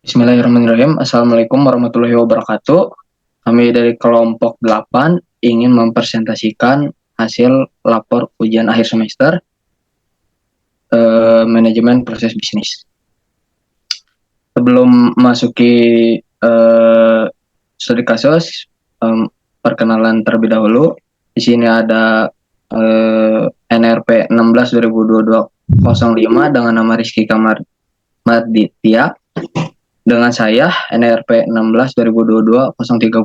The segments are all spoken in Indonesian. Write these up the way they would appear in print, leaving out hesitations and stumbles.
Bismillahirrahmanirrahim. Assalamualaikum warahmatullahi wabarakatuh. Kami dari kelompok 8 ingin mempresentasikan hasil lapor ujian akhir semester manajemen proses bisnis. Sebelum masuki studi kasus, perkenalan terlebih dahulu. Di sini ada NRP 16 2022 05 dengan nama Rizky Kamar Maditya. Dengan saya NRP 16 2022 030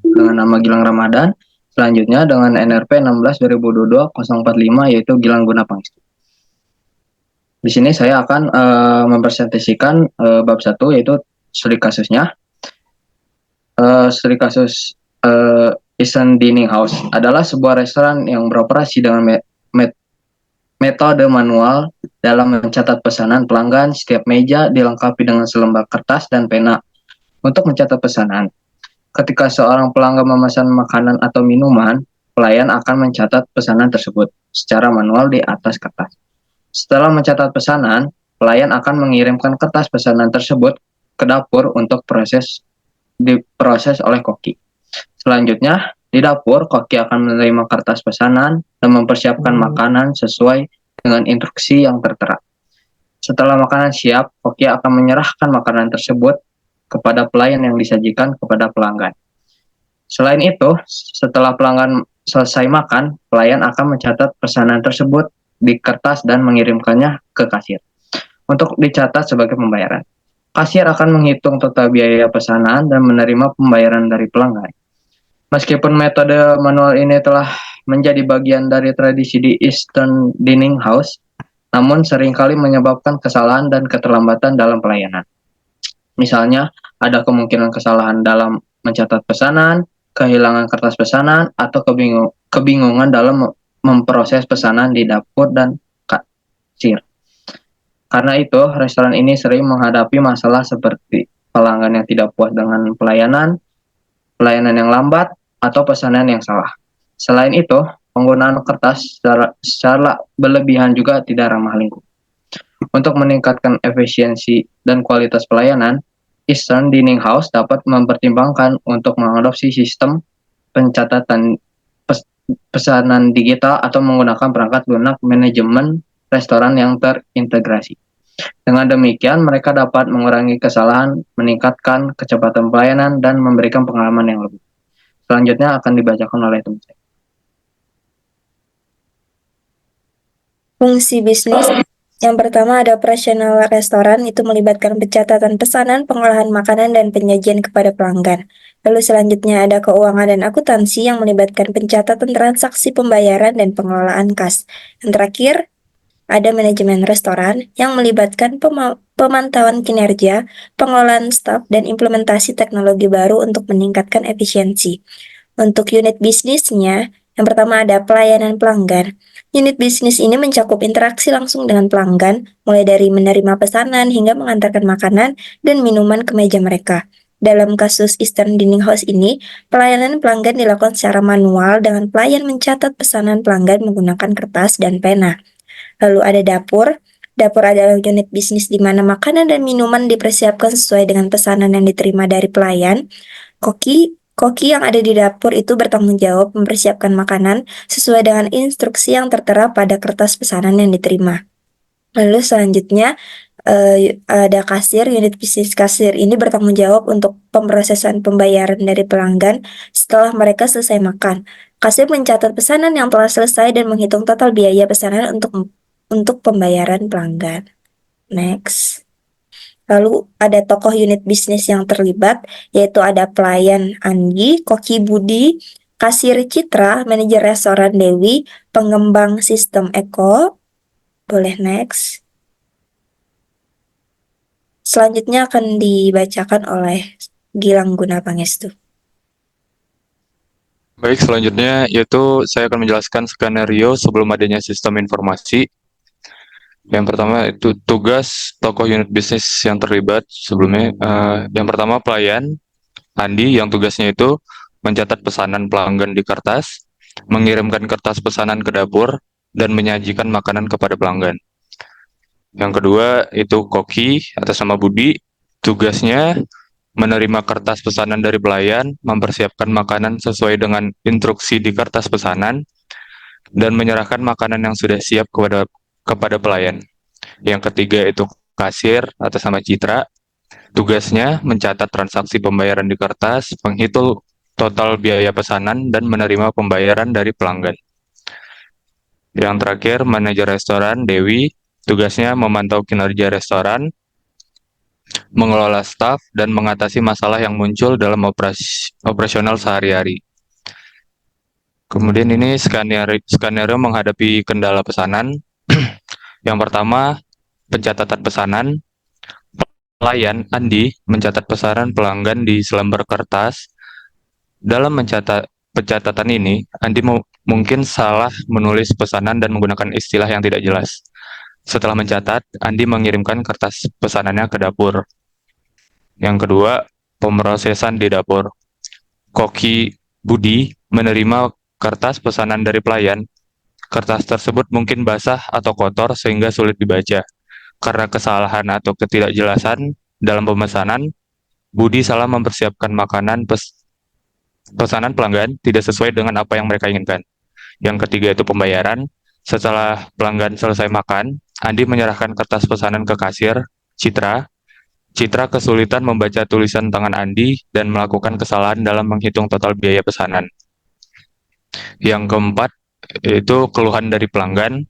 dengan nama Gilang Ramadan. Selanjutnya dengan NRP 16 2022 045 yaitu Gilang Gunapangestu. Di sini saya akan mempresentasikan bab 1 yaitu studi kasusnya. Studi kasus Eastern Dining House adalah sebuah restoran yang beroperasi dengan metode manual dalam mencatat pesanan pelanggan. Setiap meja dilengkapi dengan selembar kertas dan pena untuk mencatat pesanan. Ketika seorang pelanggan memesan makanan atau minuman, pelayan akan mencatat pesanan tersebut secara manual di atas kertas. Setelah mencatat pesanan, pelayan akan mengirimkan kertas pesanan tersebut ke dapur untuk diproses oleh koki. Selanjutnya, di dapur, koki akan menerima kertas pesanan dan mempersiapkan makanan sesuai dengan instruksi yang tertera. Setelah makanan siap, koki akan menyerahkan makanan tersebut kepada pelayan yang disajikan kepada pelanggan. Selain itu, setelah pelanggan selesai makan, pelayan akan mencatat pesanan tersebut di kertas dan mengirimkannya ke kasir untuk dicatat sebagai pembayaran. Kasir akan menghitung total biaya pesanan dan menerima pembayaran dari pelanggan. Meskipun metode manual ini telah menjadi bagian dari tradisi di Eastern Dining House, namun seringkali menyebabkan kesalahan dan keterlambatan dalam pelayanan. Misalnya, ada kemungkinan kesalahan dalam mencatat pesanan, kehilangan kertas pesanan, atau kebingungan dalam memproses pesanan di dapur dan kasir. Karena itu, restoran ini sering menghadapi masalah seperti pelanggan yang tidak puas dengan pelayanan yang lambat, atau pesanan yang salah. Selain itu, penggunaan kertas secara berlebihan juga tidak ramah lingkungan. Untuk meningkatkan efisiensi dan kualitas pelayanan, Eastern Dining House dapat mempertimbangkan untuk mengadopsi sistem pencatatan pesanan digital atau menggunakan perangkat lunak manajemen restoran yang terintegrasi. Dengan demikian, mereka dapat mengurangi kesalahan, meningkatkan kecepatan pelayanan, dan memberikan pengalaman yang lebih. Selanjutnya akan dibacakan oleh teman saya. Fungsi bisnis yang pertama ada operasional restoran, itu melibatkan pencatatan pesanan, pengolahan makanan, dan penyajian kepada pelanggan. Lalu selanjutnya ada keuangan dan akuntansi yang melibatkan pencatatan transaksi pembayaran dan pengelolaan kas. Yang terakhir ada manajemen restoran yang melibatkan pemantauan kinerja, pengelolaan staf, dan implementasi teknologi baru untuk meningkatkan efisiensi. Untuk unit bisnisnya, yang pertama ada pelayanan pelanggan. Unit bisnis ini mencakup interaksi langsung dengan pelanggan, mulai dari menerima pesanan hingga mengantarkan makanan dan minuman ke meja mereka. Dalam kasus Eastern Dining House ini, pelayanan pelanggan dilakukan secara manual dengan pelayan mencatat pesanan pelanggan menggunakan kertas dan pena. Lalu ada dapur. Dapur adalah unit bisnis di mana makanan dan minuman dipersiapkan sesuai dengan pesanan yang diterima dari pelayan. Koki yang ada di dapur itu bertanggung jawab mempersiapkan makanan sesuai dengan instruksi yang tertera pada kertas pesanan yang diterima. Lalu selanjutnya ada kasir. Unit bisnis kasir ini bertanggung jawab untuk pemrosesan pembayaran dari pelanggan setelah mereka selesai makan. Kasir mencatat pesanan yang telah selesai dan menghitung total biaya pesanan untuk pembayaran pelanggan. Next. Lalu ada tokoh unit bisnis yang terlibat, yaitu ada pelayan Anggi, koki Budi, kasir Citra, manajer restoran Dewi, pengembang sistem Eko. Boleh next. Selanjutnya akan dibacakan oleh Gilang Gunapangestu. Baik, selanjutnya yaitu saya akan menjelaskan skenario sebelum adanya sistem informasi. Yang pertama itu tugas tokoh unit bisnis yang terlibat sebelumnya. Yang pertama pelayan Andi yang tugasnya itu mencatat pesanan pelanggan di kertas, mengirimkan kertas pesanan ke dapur, dan menyajikan makanan kepada pelanggan. Yang kedua itu Koki atas nama Budi Tugasnya menerima kertas pesanan dari pelayan, mempersiapkan makanan sesuai dengan instruksi di kertas pesanan, dan menyerahkan makanan yang sudah siap kepada pelayan. Yang ketiga itu kasir atas nama Citra. Tugasnya mencatat transaksi pembayaran di kertas, menghitung total biaya pesanan, dan menerima pembayaran dari pelanggan. Yang terakhir, manajer restoran Dewi. Tugasnya memantau kinerja restoran, mengelola staf, dan mengatasi masalah yang muncul dalam operasional sehari-hari. Kemudian ini skenario menghadapi kendala pesanan. Yang pertama, pencatatan pesanan. Pelayan Andi mencatat pesanan pelanggan di selembar kertas. Dalam pencatatan ini, Andi mungkin salah menulis pesanan dan menggunakan istilah yang tidak jelas. Setelah mencatat, Andi mengirimkan kertas pesanannya ke dapur. Yang kedua, pemrosesan di dapur. Koki Budi menerima kertas pesanan dari pelayan. Kertas tersebut mungkin basah atau kotor sehingga sulit dibaca. Karena kesalahan atau ketidakjelasan dalam pemesanan, Budi salah mempersiapkan pesanan pelanggan tidak sesuai dengan apa yang mereka inginkan. Yang ketiga itu pembayaran. Setelah pelanggan selesai makan, Andi menyerahkan kertas pesanan ke kasir, Citra. Citra kesulitan membaca tulisan tangan Andi dan melakukan kesalahan dalam menghitung total biaya pesanan. Yang keempat, itu keluhan dari pelanggan.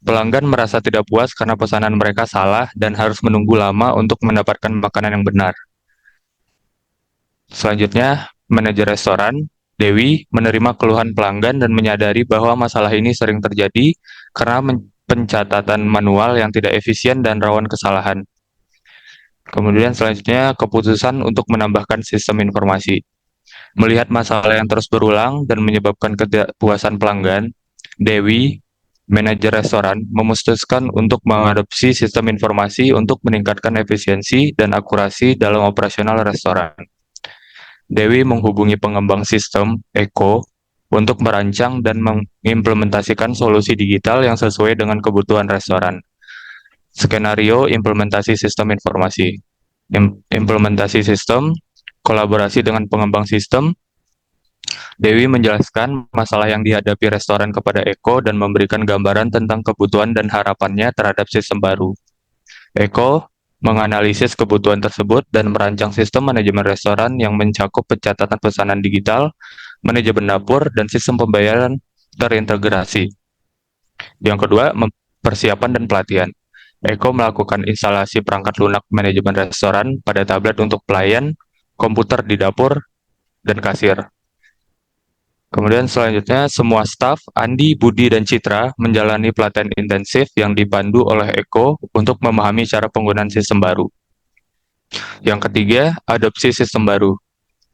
Pelanggan merasa tidak puas karena pesanan mereka salah dan harus menunggu lama untuk mendapatkan makanan yang benar. Selanjutnya, manajer restoran, Dewi, menerima keluhan pelanggan dan menyadari bahwa masalah ini sering terjadi karena pencatatan manual yang tidak efisien dan rawan kesalahan. Kemudian selanjutnya, keputusan untuk menambahkan sistem informasi. Melihat masalah yang terus berulang dan menyebabkan ketidakpuasan pelanggan, Dewi, manajer restoran, memutuskan untuk mengadopsi sistem informasi untuk meningkatkan efisiensi dan akurasi dalam operasional restoran. Dewi menghubungi pengembang sistem, Eko, untuk merancang dan mengimplementasikan solusi digital yang sesuai dengan kebutuhan restoran. Skenario implementasi sistem informasi. Implementasi sistem, kolaborasi dengan pengembang sistem. Dewi menjelaskan masalah yang dihadapi restoran kepada Eko dan memberikan gambaran tentang kebutuhan dan harapannya terhadap sistem baru. Eko menganalisis kebutuhan tersebut dan merancang sistem manajemen restoran yang mencakup pencatatan pesanan digital, manajemen dapur, dan sistem pembayaran terintegrasi. Yang kedua, persiapan dan pelatihan. Eko melakukan instalasi perangkat lunak manajemen restoran pada tablet untuk pelayan, komputer di dapur, dan kasir. Kemudian selanjutnya, semua staf, Andi, Budi, dan Citra menjalani pelatihan intensif yang dipandu oleh Eko untuk memahami cara penggunaan sistem baru. Yang ketiga, adopsi sistem baru.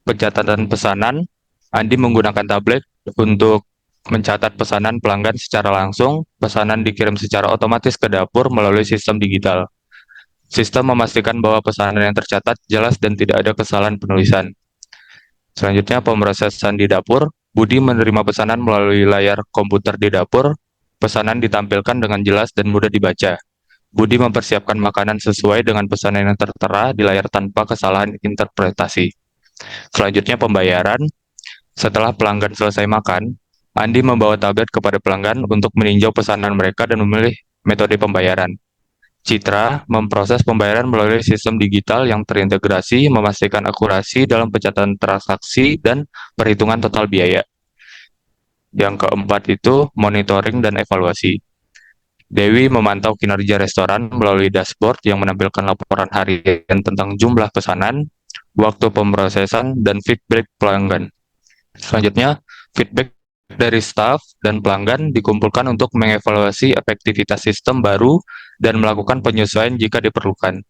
Pencatatan pesanan, Andi menggunakan tablet untuk mencatat pesanan pelanggan secara langsung, pesanan dikirim secara otomatis ke dapur melalui sistem digital. Sistem memastikan bahwa pesanan yang tercatat jelas dan tidak ada kesalahan penulisan. Selanjutnya, pemrosesan di dapur. Budi menerima pesanan melalui layar komputer di dapur. Pesanan ditampilkan dengan jelas dan mudah dibaca. Budi mempersiapkan makanan sesuai dengan pesanan yang tertera di layar tanpa kesalahan interpretasi. Selanjutnya, pembayaran. Setelah pelanggan selesai makan, Andi membawa tablet kepada pelanggan untuk meninjau pesanan mereka dan memilih metode pembayaran. Citra memproses pembayaran melalui sistem digital yang terintegrasi, memastikan akurasi dalam pencatatan transaksi dan perhitungan total biaya. Yang keempat itu monitoring dan evaluasi. Dewi memantau kinerja restoran melalui dashboard yang menampilkan laporan harian tentang jumlah pesanan, waktu pemrosesan, dan feedback pelanggan. Selanjutnya, feedback dari staf dan pelanggan dikumpulkan untuk mengevaluasi efektivitas sistem baru dan melakukan penyesuaian jika diperlukan.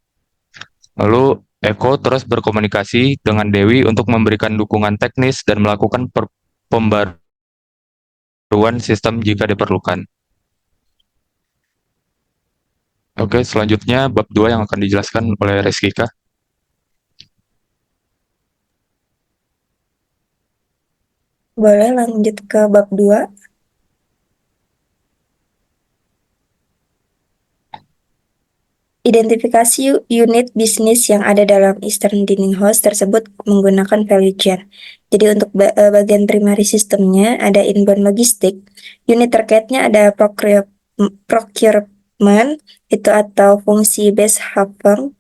Lalu, Eko terus berkomunikasi dengan Dewi untuk memberikan dukungan teknis dan melakukan pembaruan sistem jika diperlukan. Oke, selanjutnya bab 2 yang akan dijelaskan oleh Rizkika. Boleh lanjut ke bab 2. Identifikasi unit bisnis yang ada dalam Eastern Dining House tersebut menggunakan value chain. Jadi untuk bagian primary sistemnya ada inbound logistik, unit terkaitnya ada procurement itu atau fungsi base havang.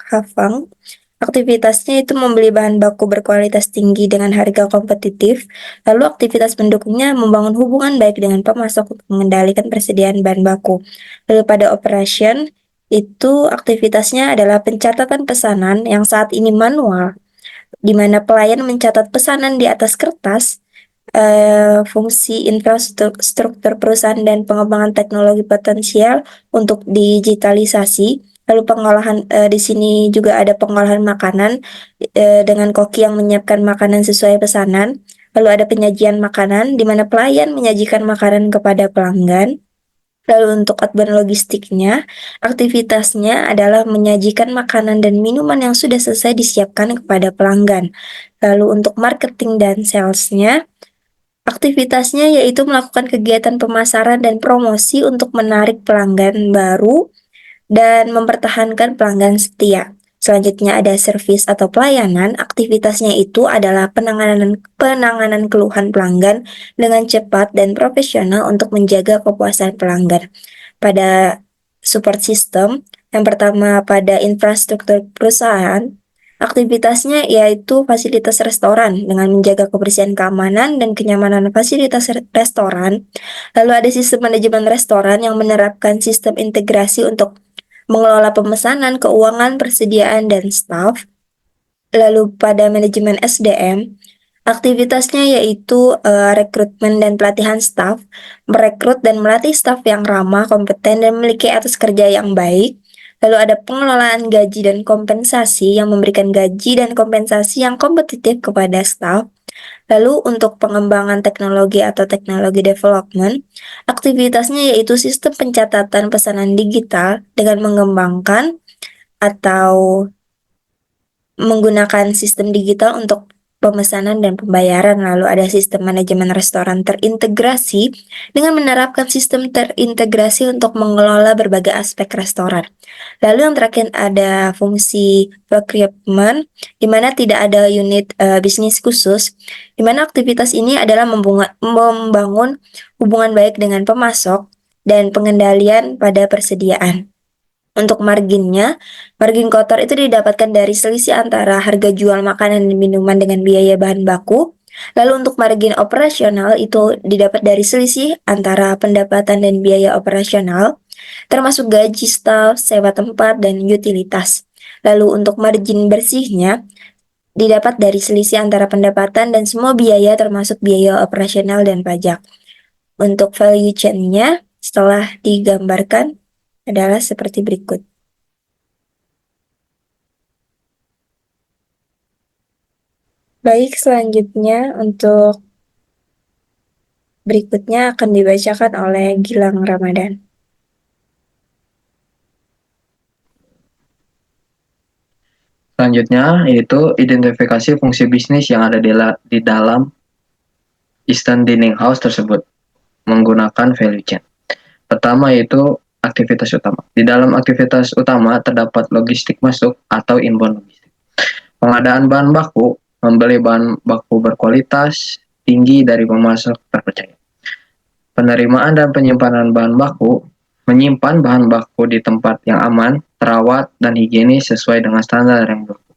Aktivitasnya itu membeli bahan baku berkualitas tinggi dengan harga kompetitif, lalu aktivitas pendukungnya membangun hubungan baik dengan pemasok untuk mengendalikan persediaan bahan baku. Lalu pada operation, itu aktivitasnya adalah pencatatan pesanan yang saat ini manual, di mana pelayan mencatat pesanan di atas kertas, fungsi infrastruktur perusahaan dan pengembangan teknologi potensial untuk digitalisasi. Lalu pengolahan di sini juga ada pengolahan makanan dengan koki yang menyiapkan makanan sesuai pesanan. Lalu ada penyajian makanan di mana pelayan menyajikan makanan kepada pelanggan. Lalu untuk outbound logistiknya, aktivitasnya adalah menyajikan makanan dan minuman yang sudah selesai disiapkan kepada pelanggan. Lalu untuk marketing dan salesnya, aktivitasnya yaitu melakukan kegiatan pemasaran dan promosi untuk menarik pelanggan baru dan mempertahankan pelanggan setia. Selanjutnya ada servis atau pelayanan. Aktivitasnya itu adalah penanganan keluhan pelanggan dengan cepat dan profesional untuk menjaga kepuasan pelanggan. Pada support system, yang pertama pada infrastruktur perusahaan, aktivitasnya yaitu fasilitas restoran dengan menjaga kebersihan, keamanan, dan kenyamanan fasilitas restoran. Lalu ada sistem manajemen restoran yang menerapkan sistem integrasi untuk mengelola pemesanan, keuangan, persediaan, dan staf. Lalu pada manajemen SDM, aktivitasnya yaitu rekrutmen dan pelatihan staf, merekrut dan melatih staf yang ramah, kompeten, dan memiliki etos kerja yang baik. Lalu ada pengelolaan gaji dan kompensasi yang memberikan gaji dan kompensasi yang kompetitif kepada staf. Lalu untuk pengembangan teknologi atau teknologi development, aktivitasnya yaitu sistem pencatatan pesanan digital dengan mengembangkan atau menggunakan sistem digital untuk pemesanan dan pembayaran. Lalu ada sistem manajemen restoran terintegrasi dengan menerapkan sistem terintegrasi untuk mengelola berbagai aspek restoran. Lalu yang terakhir ada fungsi procurement, di mana tidak ada unit bisnis khusus, di mana aktivitas ini adalah membangun hubungan baik dengan pemasok dan pengendalian pada persediaan. Untuk marginnya, margin kotor itu didapatkan dari selisih antara harga jual makanan dan minuman dengan biaya bahan baku. Lalu untuk margin operasional itu didapat dari selisih antara pendapatan dan biaya operasional, termasuk gaji staf, sewa tempat, dan utilitas. Lalu untuk margin bersihnya didapat dari selisih antara pendapatan dan semua biaya termasuk biaya operasional dan pajak. Untuk value chain-nya setelah digambarkan adalah seperti berikut. Baik, selanjutnya untuk berikutnya akan dibacakan oleh Gilang Ramadan. Selanjutnya yaitu identifikasi fungsi bisnis yang ada di dalam Eastern Dining House tersebut menggunakan value chain. Pertama yaitu aktivitas utama. Di dalam aktivitas utama terdapat logistik masuk atau inbound logistik. Pengadaan bahan baku, membeli bahan baku berkualitas tinggi dari pemasok terpercaya. Penerimaan dan penyimpanan bahan baku, menyimpan bahan baku di tempat yang aman, terawat, dan higienis sesuai dengan standar yang berlaku.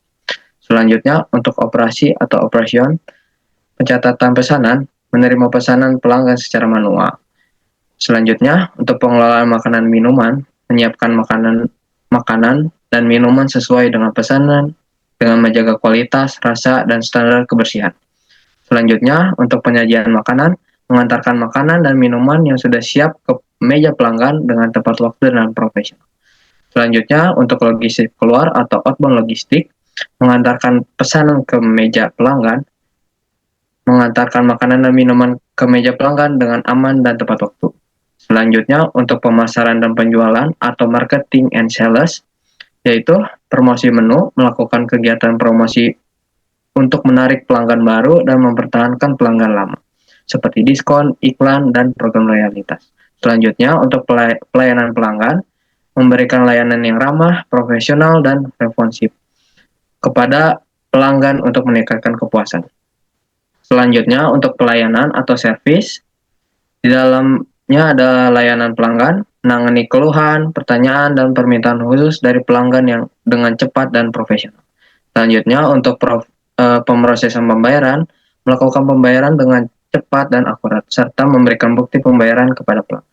Selanjutnya, untuk operasi atau operation, pencatatan pesanan, menerima pesanan pelanggan secara manual. Selanjutnya, untuk pengelolaan makanan minuman, menyiapkan makanan dan minuman sesuai dengan pesanan, dengan menjaga kualitas, rasa, dan standar kebersihan. Selanjutnya, untuk penyajian makanan, mengantarkan makanan dan minuman yang sudah siap ke meja pelanggan dengan tepat waktu dan profesional. Selanjutnya, untuk logistik keluar atau outbound logistik, mengantarkan pesanan ke meja pelanggan, mengantarkan makanan dan minuman ke meja pelanggan dengan aman dan tepat waktu. Selanjutnya, untuk pemasaran dan penjualan atau marketing and sales, yaitu promosi menu, melakukan kegiatan promosi untuk menarik pelanggan baru dan mempertahankan pelanggan lama, seperti diskon, iklan, dan program loyalitas. Selanjutnya, untuk pelayanan pelanggan, memberikan layanan yang ramah, profesional, dan responsif kepada pelanggan untuk meningkatkan kepuasan. Selanjutnya, untuk pelayanan atau servis, di dalamnya ada layanan pelanggan, menangani keluhan, pertanyaan, dan permintaan khusus dari pelanggan yang dengan cepat dan profesional. Selanjutnya, untuk pemrosesan pembayaran, melakukan pembayaran dengan cepat dan akurat, serta memberikan bukti pembayaran kepada pelanggan.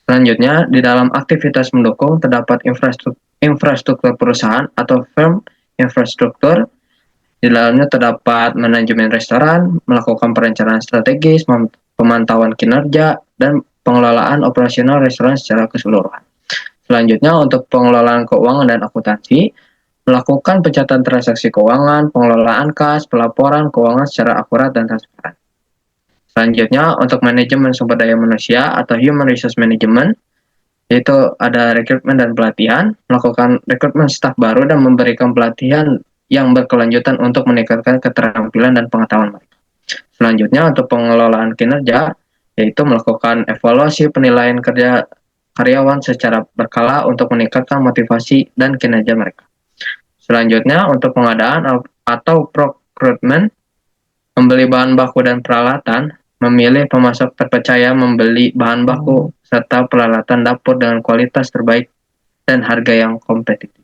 Selanjutnya, di dalam aktivitas mendukung terdapat infrastruktur perusahaan atau firm infrastruktur. Di dalamnya terdapat manajemen restoran, melakukan perencanaan strategis, pemantauan kinerja, dan pengelolaan operasional restoran secara keseluruhan. Selanjutnya, untuk pengelolaan keuangan dan akuntansi, melakukan pencatatan transaksi keuangan, pengelolaan kas, pelaporan keuangan secara akurat dan transparan. Selanjutnya, untuk manajemen sumber daya manusia atau human resource management, yaitu ada rekrutmen dan pelatihan, melakukan rekrutmen staf baru dan memberikan pelatihan yang berkelanjutan untuk meningkatkan keterampilan dan pengetahuan mereka. Selanjutnya, untuk pengelolaan kinerja, yaitu melakukan evaluasi penilaian kerja karyawan secara berkala untuk meningkatkan motivasi dan kinerja mereka. Selanjutnya, untuk pengadaan atau procurement, membeli bahan baku dan peralatan, memilih pemasok terpercaya, membeli bahan baku serta peralatan dapur dengan kualitas terbaik dan harga yang kompetitif.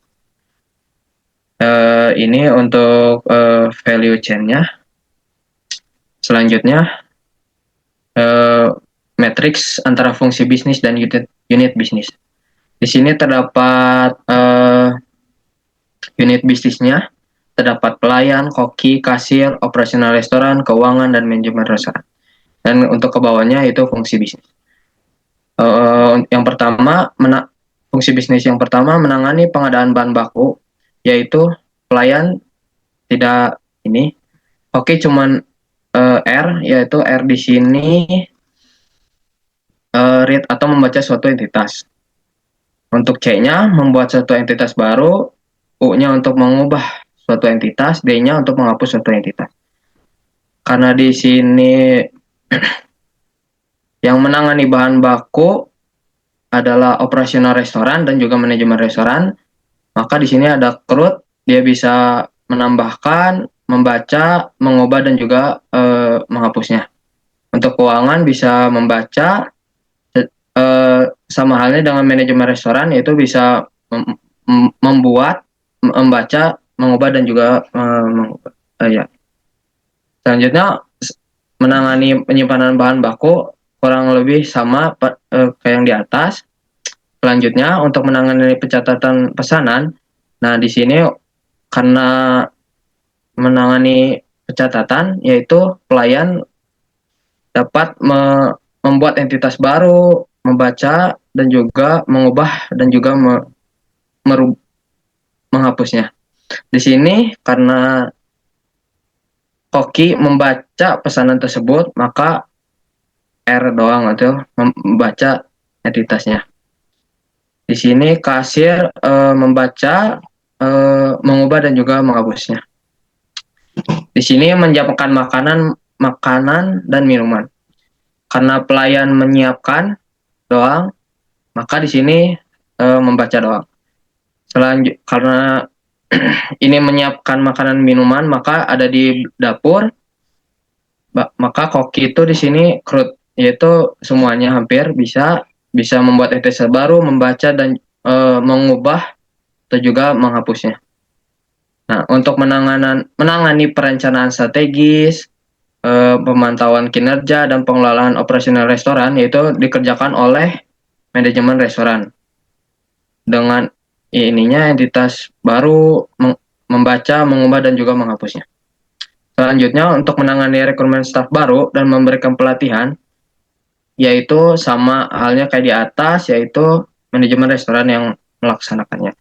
Ini untuk value chain-nya. Selanjutnya, matriks antara fungsi bisnis dan unit bisnis. Di sini terdapat unit bisnisnya, terdapat pelayan, koki, kasir, operasional restoran, keuangan, dan manajemen restoran. Dan untuk ke bawahnya itu fungsi bisnis. Yang pertama, fungsi bisnis yang pertama menangani pengadaan bahan baku, yaitu pelayan tidak ini. Oke, cuman R, yaitu R di sini read atau membaca suatu entitas. Untuk C-nya membuat suatu entitas baru, U-nya untuk mengubah suatu entitas, D-nya untuk menghapus suatu entitas. Karena di sini yang menangani bahan baku adalah operasional restoran dan juga manajemen restoran, maka di sini ada CRUD, dia bisa menambahkan, membaca, mengubah, dan juga menghapusnya. Untuk keuangan bisa membaca, sama halnya dengan manajemen restoran, yaitu bisa membuat, membaca, mengubah, dan juga mengubah. Ya. Selanjutnya, menangani penyimpanan bahan baku kurang lebih sama kayak yang di atas. Selanjutnya, untuk menangani pencatatan pesanan, nah di sini karena menangani pencatatan, yaitu pelayan dapat membuat entitas baru, membaca, dan juga mengubah, dan juga menghapusnya. Di sini karena koki membaca pesanan tersebut, maka R doang atau membaca entitasnya. Di sini kasir membaca, mengubah, dan juga menghapusnya. Di sini menyiapkan makanan dan minuman. Karena pelayan menyiapkan doang, maka di sini membaca doang. Karena ini menyiapkan makanan minuman, maka ada di dapur. Maka koki itu di sini CRUD, yaitu semuanya hampir bisa membuat entitas baru, membaca, dan mengubah atau juga menghapusnya. Nah, untuk menangani perencanaan strategis, pemantauan kinerja, dan pengelolaan operasional restoran, yaitu dikerjakan oleh manajemen restoran. Dengan ininya entitas baru, membaca, mengubah, dan juga menghapusnya. Selanjutnya, untuk menangani rekrutmen staf baru dan memberikan pelatihan, yaitu sama halnya kayak di atas, yaitu manajemen restoran yang melaksanakannya.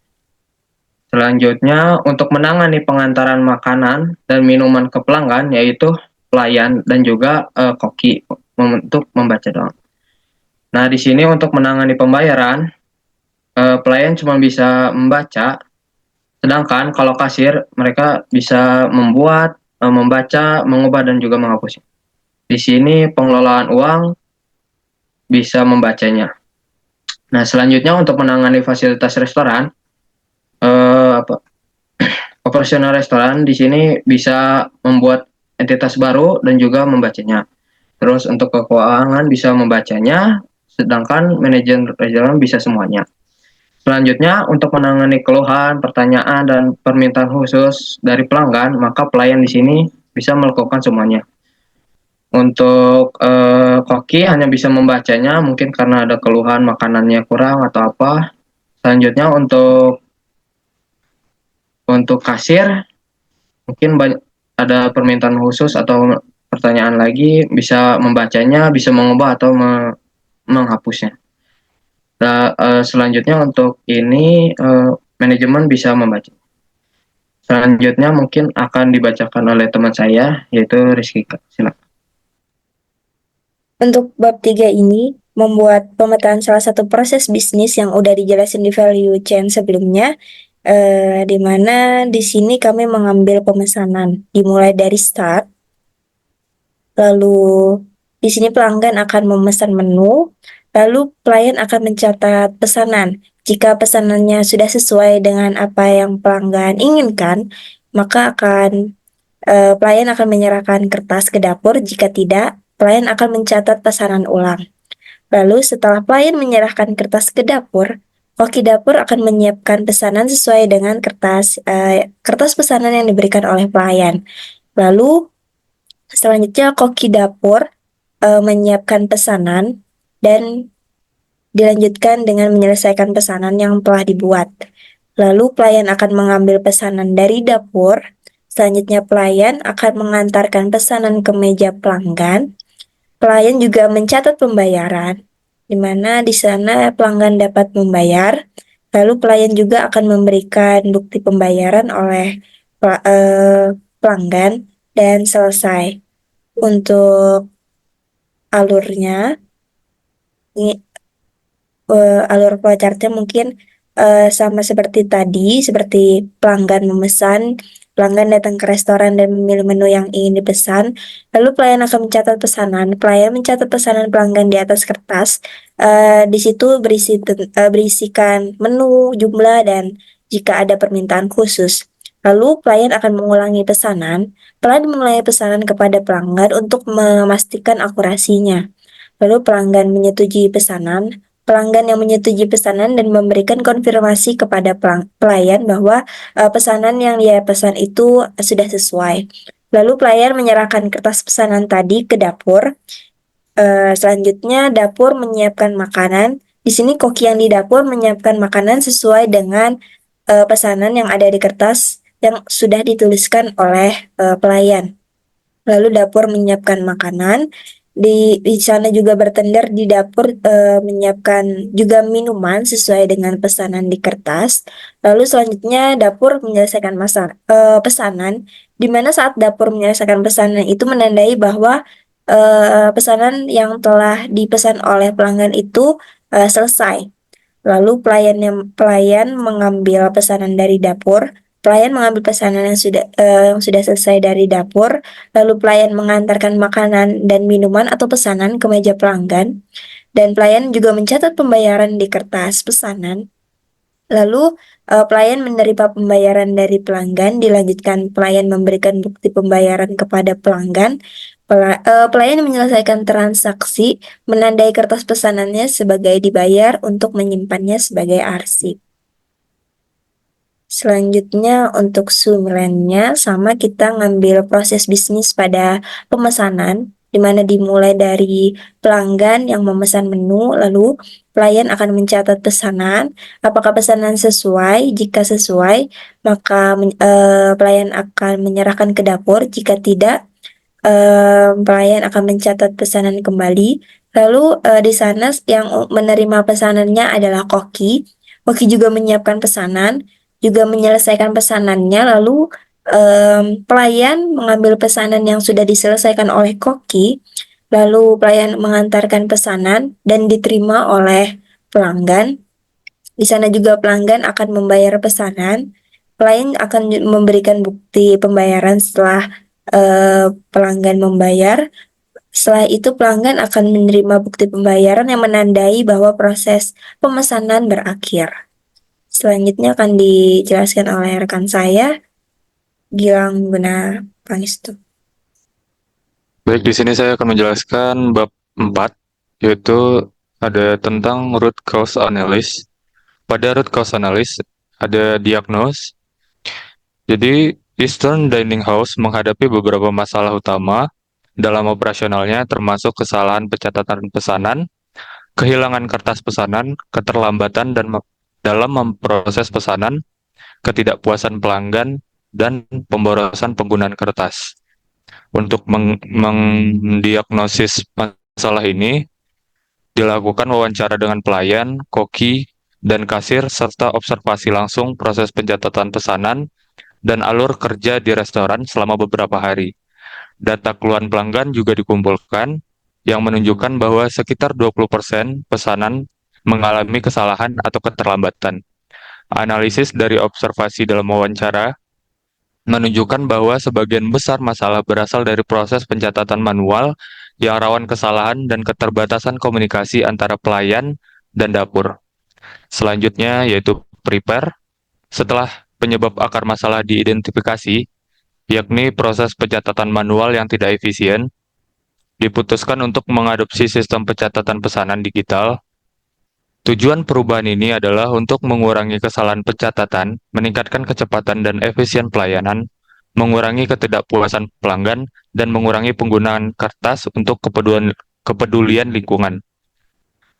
Selanjutnya, untuk menangani pengantaran makanan dan minuman ke pelanggan, yaitu pelayan dan juga koki untuk membaca doang. Nah, di sini untuk menangani pembayaran, pelayan cuma bisa membaca, sedangkan kalau kasir mereka bisa membuat, membaca, mengubah, dan juga menghapusnya. Di sini pengelolaan uang bisa membacanya. Nah, selanjutnya untuk menangani fasilitas restoran, operasional restoran di sini bisa membuat entitas baru dan juga membacanya. Terus untuk keuangan bisa membacanya, sedangkan manajer restoran bisa semuanya. Selanjutnya, untuk menangani keluhan, pertanyaan, dan permintaan khusus dari pelanggan, maka pelayan di sini bisa melakukan semuanya. Untuk koki hanya bisa membacanya, mungkin karena ada keluhan makanannya kurang atau apa. Selanjutnya untuk kasir, mungkin ada permintaan khusus atau pertanyaan lagi, bisa membacanya, bisa mengubah atau menghapusnya. Nah, selanjutnya untuk ini manajemen bisa membaca. Selanjutnya mungkin akan dibacakan oleh teman saya, yaitu Rizky. Silakan. Untuk bab 3 ini, membuat pemetaan salah satu proses bisnis yang udah dijelasin di value chain sebelumnya, di mana di sini kami mengambil pemesanan dimulai dari start, lalu di sini pelanggan akan memesan menu, lalu klien akan mencatat pesanan. Jika pesanannya sudah sesuai dengan apa yang pelanggan inginkan, maka pelayan akan menyerahkan kertas ke dapur. Jika tidak, pelayan akan mencatat pesanan ulang. Lalu setelah pelayan menyerahkan kertas ke dapur, koki dapur akan menyiapkan pesanan sesuai dengan kertas pesanan yang diberikan oleh pelayan. Lalu selanjutnya koki dapur menyiapkan pesanan dan dilanjutkan dengan menyelesaikan pesanan yang telah dibuat. Lalu pelayan akan mengambil pesanan dari dapur. Selanjutnya pelayan akan mengantarkan pesanan ke meja pelanggan. Pelayan juga mencatat pembayaran, di mana di sana pelanggan dapat membayar. Lalu pelayan juga akan memberikan bukti pembayaran oleh pelanggan dan selesai. Untuk alurnya, ini alur flowchartnya mungkin sama seperti tadi, seperti pelanggan memesan, pelanggan datang ke restoran dan memilih menu yang ingin dipesan, lalu pelayan akan mencatat pesanan, pelayan mencatat pesanan pelanggan di atas kertas, di situ berisikan menu, jumlah, dan jika ada permintaan khusus. Lalu pelayan akan mengulangi pesanan, pelayan mengulangi pesanan kepada pelanggan untuk memastikan akurasinya. Lalu pelanggan menyetujui pesanan, pelanggan yang menyetujui pesanan dan memberikan konfirmasi kepada pelayan bahwa pesanan yang dia pesan itu sudah sesuai. Lalu pelayan menyerahkan kertas pesanan tadi ke dapur. Selanjutnya dapur menyiapkan makanan. Di sini koki yang di dapur menyiapkan makanan sesuai dengan pesanan yang ada di kertas yang sudah dituliskan oleh pelayan. Lalu dapur menyiapkan makanan. Di sana juga bertender di dapur menyiapkan juga minuman sesuai dengan pesanan di kertas. Lalu selanjutnya dapur menyelesaikan pesanan, di mana saat dapur menyelesaikan pesanan itu menandai bahwa pesanan yang telah dipesan oleh pelanggan itu selesai. Lalu pelayan mengambil pesanan dari dapur. Pelayan mengambil pesanan yang sudah selesai dari dapur, lalu pelayan mengantarkan makanan dan minuman atau pesanan ke meja pelanggan, dan pelayan juga mencatat pembayaran di kertas pesanan. Lalu pelayan menerima pembayaran dari pelanggan, dilanjutkan pelayan memberikan bukti pembayaran kepada pelanggan. Pelayan menyelesaikan transaksi, menandai kertas pesanannya sebagai dibayar untuk menyimpannya sebagai arsip. Selanjutnya untuk summary-nya sama, kita ngambil proses bisnis pada pemesanan, di mana dimulai dari pelanggan yang memesan menu, lalu pelayan akan mencatat pesanan, apakah pesanan sesuai. Jika sesuai, maka pelayan akan menyerahkan ke dapur. Jika tidak, pelayan akan mencatat pesanan kembali. Lalu di sana yang menerima pesanannya adalah koki. Koki juga menyiapkan pesanan, juga menyelesaikan pesanannya. Lalu pelayan mengambil pesanan yang sudah diselesaikan oleh koki. Lalu pelayan mengantarkan pesanan dan diterima oleh pelanggan. Di sana juga pelanggan akan membayar pesanan. Pelayan akan memberikan bukti pembayaran setelah pelanggan membayar. Setelah itu pelanggan akan menerima bukti pembayaran yang menandai bahwa proses pemesanan berakhir. Selanjutnya akan dijelaskan oleh rekan saya, Gilang Guna Pangestu. Baik, di sini saya akan menjelaskan bab 4, yaitu ada tentang root cause analysis. Pada root cause analysis ada diagnose. Jadi, Eastern Dining House menghadapi beberapa masalah utama dalam operasionalnya, termasuk kesalahan pencatatan pesanan, kehilangan kertas pesanan, keterlambatan dalam memproses pesanan, ketidakpuasan pelanggan, dan pemborosan penggunaan kertas. Untuk mendiagnosis masalah ini, dilakukan wawancara dengan pelayan, koki, dan kasir, serta observasi langsung proses pencatatan pesanan dan alur kerja di restoran selama beberapa hari. Data keluhan pelanggan juga dikumpulkan, yang menunjukkan bahwa sekitar 20% pesanan mengalami kesalahan atau keterlambatan. Analisis dari observasi dalam wawancara menunjukkan bahwa sebagian besar masalah berasal dari proses pencatatan manual yang rawan kesalahan dan keterbatasan komunikasi antara pelayan dan dapur. Selanjutnya yaitu prepare. Setelah penyebab akar masalah diidentifikasi, yakni proses pencatatan manual yang tidak efisien, diputuskan untuk mengadopsi sistem pencatatan pesanan digital. Tujuan perubahan ini adalah untuk mengurangi kesalahan pencatatan, meningkatkan kecepatan dan efisien pelayanan, mengurangi ketidakpuasan pelanggan, dan mengurangi penggunaan kertas untuk kepedulian lingkungan.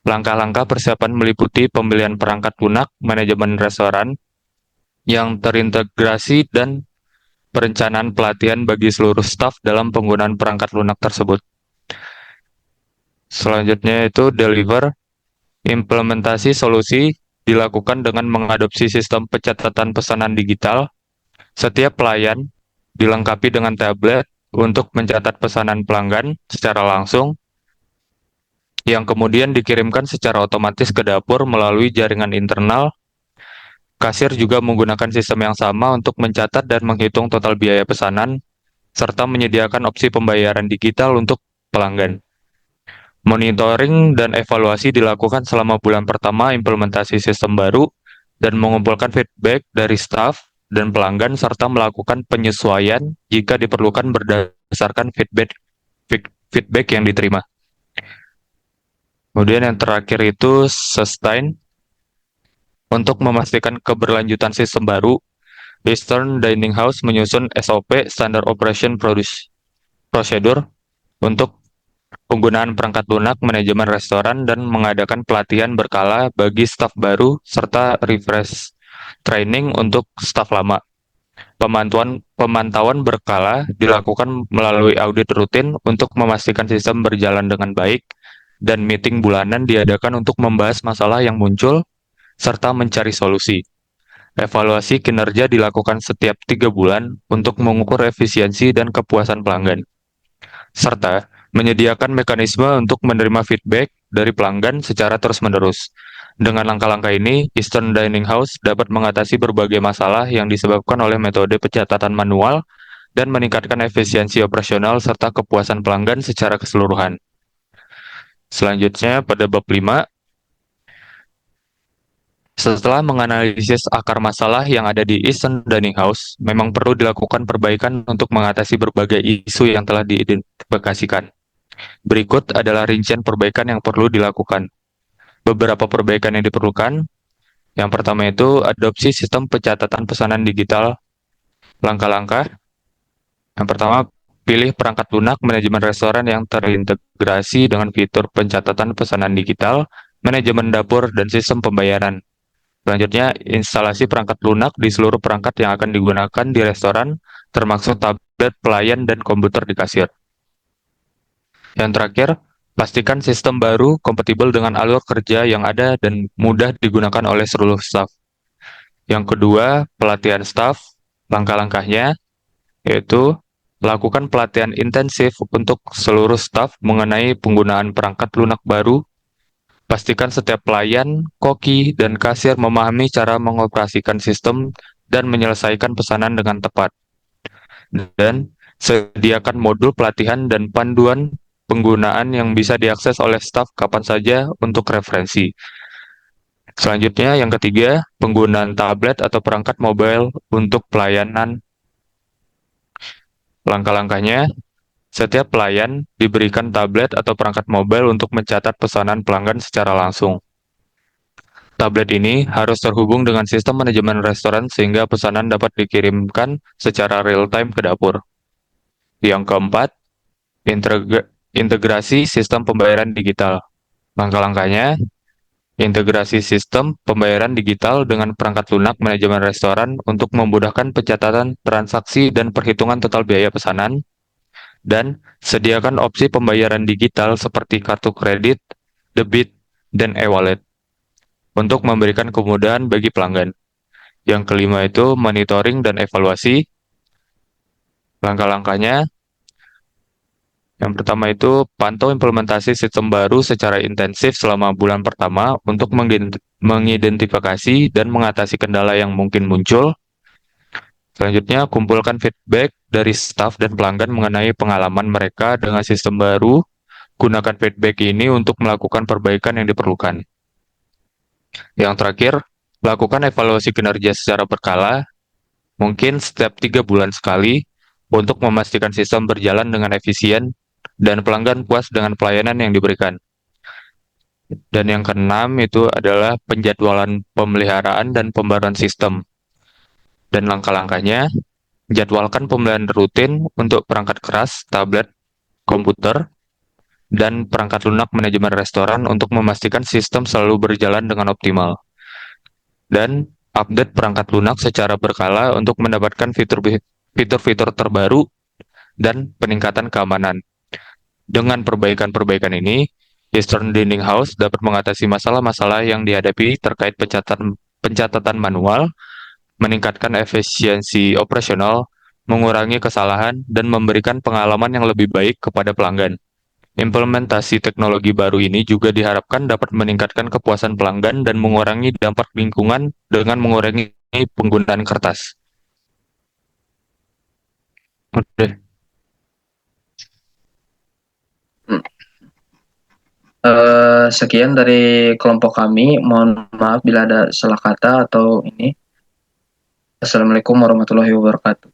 Langkah-langkah persiapan meliputi pembelian perangkat lunak manajemen restoran yang terintegrasi dan perencanaan pelatihan bagi seluruh staf dalam penggunaan perangkat lunak tersebut. Selanjutnya itu deliver. Implementasi solusi dilakukan dengan mengadopsi sistem pencatatan pesanan digital. Setiap pelayan dilengkapi dengan tablet untuk mencatat pesanan pelanggan secara langsung, yang kemudian dikirimkan secara otomatis ke dapur melalui jaringan internal. Kasir juga menggunakan sistem yang sama untuk mencatat dan menghitung total biaya pesanan, serta menyediakan opsi pembayaran digital untuk pelanggan. Monitoring dan evaluasi dilakukan selama bulan pertama implementasi sistem baru dan mengumpulkan feedback dari staf dan pelanggan serta melakukan penyesuaian jika diperlukan berdasarkan feedback yang diterima. Kemudian yang terakhir itu sustain. Untuk memastikan keberlanjutan sistem baru, Eastern Dining House menyusun SOP (Standard Operation Procedure) untuk penggunaan perangkat lunak manajemen restoran dan mengadakan pelatihan berkala bagi staf baru serta refresh training untuk staf lama. Pemantauan berkala dilakukan melalui audit rutin untuk memastikan sistem berjalan dengan baik, dan meeting bulanan diadakan untuk membahas masalah yang muncul serta mencari solusi. Evaluasi kinerja dilakukan setiap 3 bulan untuk mengukur efisiensi dan kepuasan pelanggan, serta menyediakan mekanisme untuk menerima feedback dari pelanggan secara terus-menerus. Dengan langkah-langkah ini, Eastern Dining House dapat mengatasi berbagai masalah yang disebabkan oleh metode pencatatan manual dan meningkatkan efisiensi operasional serta kepuasan pelanggan secara keseluruhan. Selanjutnya, pada bab 5, setelah menganalisis akar masalah yang ada di Eastern Dining House, memang perlu dilakukan perbaikan untuk mengatasi berbagai isu yang telah diidentifikasikan. Berikut adalah rincian perbaikan yang perlu dilakukan. Beberapa perbaikan yang diperlukan. Yang pertama itu adopsi sistem pencatatan pesanan digital. Langkah-langkah. Yang pertama, pilih perangkat lunak manajemen restoran yang terintegrasi dengan fitur pencatatan pesanan digital, manajemen dapur, dan sistem pembayaran. Selanjutnya, instalasi perangkat lunak di seluruh perangkat yang akan digunakan di restoran, termasuk tablet pelayan dan komputer di kasir. Yang terakhir, pastikan sistem baru kompatibel dengan alur kerja yang ada dan mudah digunakan oleh seluruh staf. Yang kedua, pelatihan staf. Langkah-langkahnya yaitu lakukan pelatihan intensif untuk seluruh staf mengenai penggunaan perangkat lunak baru. Pastikan setiap pelayan, koki, dan kasir memahami cara mengoperasikan sistem dan menyelesaikan pesanan dengan tepat. Dan sediakan modul pelatihan dan panduan penggunaan yang bisa diakses oleh staf kapan saja untuk referensi. Selanjutnya, yang ketiga, penggunaan tablet atau perangkat mobile untuk pelayanan. Langkah-langkahnya, setiap pelayan diberikan tablet atau perangkat mobile untuk mencatat pesanan pelanggan secara langsung. Tablet ini harus terhubung dengan sistem manajemen restoran sehingga pesanan dapat dikirimkan secara real-time ke dapur. Yang keempat, integrasi sistem pembayaran digital. Langkah-langkahnya, integrasi sistem pembayaran digital dengan perangkat lunak manajemen restoran untuk memudahkan pencatatan transaksi dan perhitungan total biaya pesanan, dan sediakan opsi pembayaran digital seperti kartu kredit, debit, dan e-wallet untuk memberikan kemudahan bagi pelanggan. Yang kelima itu monitoring dan evaluasi. Langkah-langkahnya, yang pertama itu pantau implementasi sistem baru secara intensif selama bulan pertama untuk mengidentifikasi dan mengatasi kendala yang mungkin muncul. Selanjutnya, kumpulkan feedback dari staf dan pelanggan mengenai pengalaman mereka dengan sistem baru. Gunakan feedback ini untuk melakukan perbaikan yang diperlukan. Yang terakhir, lakukan evaluasi kinerja secara berkala, mungkin setiap 3 bulan sekali, untuk memastikan sistem berjalan dengan efisien dan pelanggan puas dengan pelayanan yang diberikan. Dan yang keenam itu adalah penjadwalan pemeliharaan dan pembaruan sistem. Dan langkah-langkahnya, jadwalkan pembelian rutin untuk perangkat keras, tablet, komputer, dan perangkat lunak manajemen restoran untuk memastikan sistem selalu berjalan dengan optimal. Dan update perangkat lunak secara berkala untuk mendapatkan fitur-fitur terbaru dan peningkatan keamanan. Dengan perbaikan-perbaikan ini, Eastern Dining House dapat mengatasi masalah-masalah yang dihadapi terkait pencatatan manual, meningkatkan efisiensi operasional, mengurangi kesalahan, dan memberikan pengalaman yang lebih baik kepada pelanggan. Implementasi teknologi baru ini juga diharapkan dapat meningkatkan kepuasan pelanggan dan mengurangi dampak lingkungan dengan mengurangi penggunaan kertas. Oke. Sekian dari kelompok kami. Mohon maaf bila ada salah kata atau ini. Assalamualaikum warahmatullahi wabarakatuh.